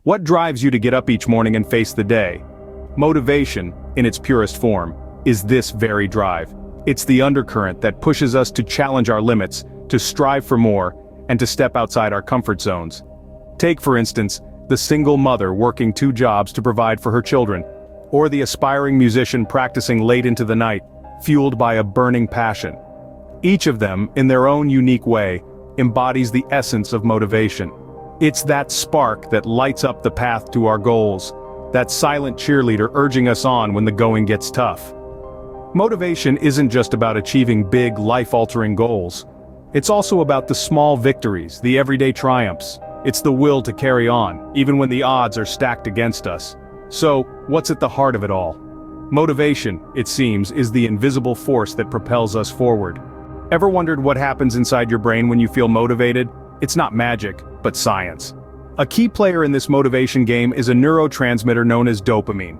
What drives you to get up each morning and face the day? Motivation, in its purest form, is this very drive. It's the undercurrent that pushes us to challenge our limits, to strive for more, and to step outside our comfort zones. Take, for instance, the single mother working 2 jobs to provide for her children, or the aspiring musician practicing late into the night, fueled by a burning passion. Each of them, in their own unique way, embodies the essence of motivation. It's that spark that lights up the path to our goals, that silent cheerleader urging us on when the going gets tough. Motivation isn't just about achieving big, life-altering goals. It's also about the small victories, the everyday triumphs. It's the will to carry on, even when the odds are stacked against us. So, what's at the heart of it all? Motivation, it seems, is the invisible force that propels us forward. Ever wondered what happens inside your brain when you feel motivated? It's not magic, but science. A key player in this motivation game is a neurotransmitter known as dopamine.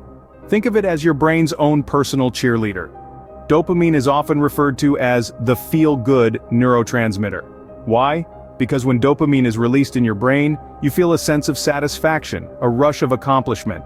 Think of it as your brain's own personal cheerleader. Dopamine is often referred to as the feel-good neurotransmitter. Why? Because when dopamine is released in your brain, you feel a sense of satisfaction, a rush of accomplishment.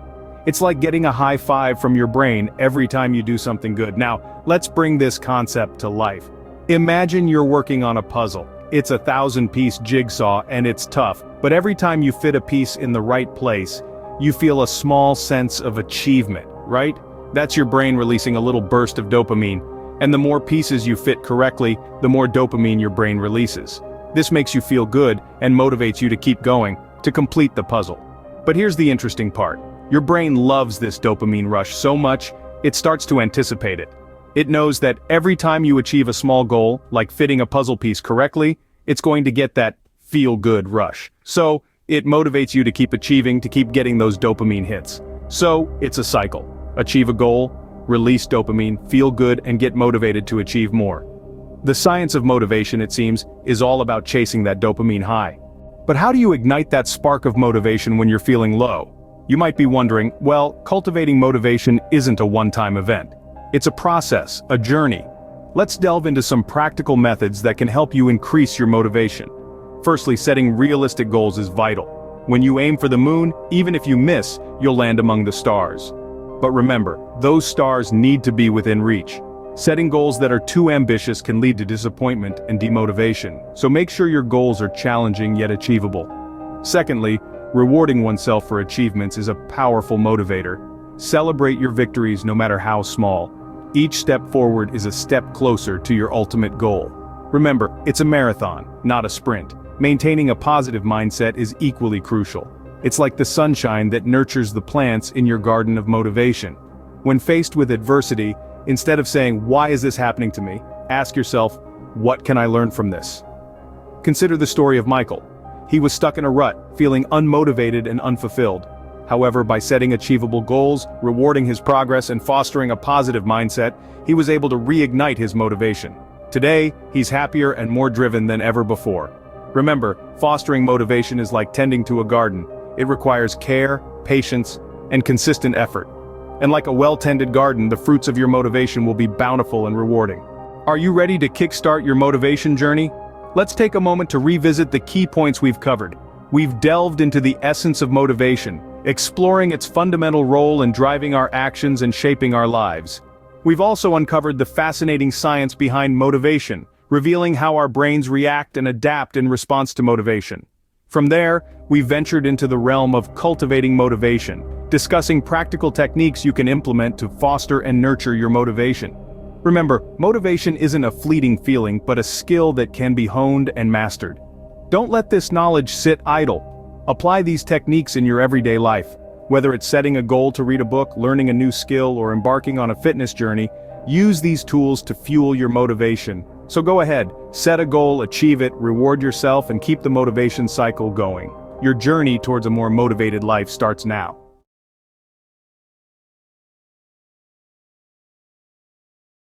It's like getting a high five from your brain every time you do something good. Now, let's bring this concept to life. Imagine you're working on a puzzle. It's a 1,000-piece jigsaw and it's tough, but every time you fit a piece in the right place, you feel a small sense of achievement, right? That's your brain releasing a little burst of dopamine, and the more pieces you fit correctly, the more dopamine your brain releases. This makes you feel good and motivates you to keep going, to complete the puzzle. But here's the interesting part. Your brain loves this dopamine rush so much, it starts to anticipate it. It knows that every time you achieve a small goal, like fitting a puzzle piece correctly, it's going to get that feel-good rush. So, it motivates you to keep achieving, to keep getting those dopamine hits. So, it's a cycle. Achieve a goal, release dopamine, feel good, and get motivated to achieve more. The science of motivation, it seems, is all about chasing that dopamine high. But how do you ignite that spark of motivation when you're feeling low? You might be wondering, well, cultivating motivation isn't a one-time event. It's a process, a journey. Let's delve into some practical methods that can help you increase your motivation. Firstly, setting realistic goals is vital. When you aim for the moon, even if you miss, you'll land among the stars. But remember, those stars need to be within reach. Setting goals that are too ambitious can lead to disappointment and demotivation, so make sure your goals are challenging yet achievable. Secondly, rewarding oneself for achievements is a powerful motivator. Celebrate your victories no matter how small. Each step forward is a step closer to your ultimate goal. Remember, it's a marathon, not a sprint. Maintaining a positive mindset is equally crucial. It's like the sunshine that nurtures the plants in your garden of motivation. When faced with adversity, instead of saying, "Why is this happening to me?" ask yourself, "What can I learn from this?" Consider the story of Michael. He was stuck in a rut, feeling unmotivated and unfulfilled. However, by setting achievable goals, rewarding his progress, and fostering a positive mindset, he was able to reignite his motivation. Today, he's happier and more driven than ever before. Remember, fostering motivation is like tending to a garden. It requires care, patience, and consistent effort. And like a well-tended garden, the fruits of your motivation will be bountiful and rewarding. Are you ready to kickstart your motivation journey? Let's take a moment to revisit the key points we've covered. We've delved into the essence of motivation, exploring its fundamental role in driving our actions and shaping our lives. We've also uncovered the fascinating science behind motivation, revealing how our brains react and adapt in response to motivation. From there, we ventured into the realm of cultivating motivation, discussing practical techniques you can implement to foster and nurture your motivation. Remember, motivation isn't a fleeting feeling, but a skill that can be honed and mastered. Don't let this knowledge sit idle. Apply these techniques in your everyday life. Whether it's setting a goal to read a book, learning a new skill, or embarking on a fitness journey, use these tools to fuel your motivation. So go ahead, set a goal, achieve it, reward yourself, and keep the motivation cycle going. Your journey towards a more motivated life starts now.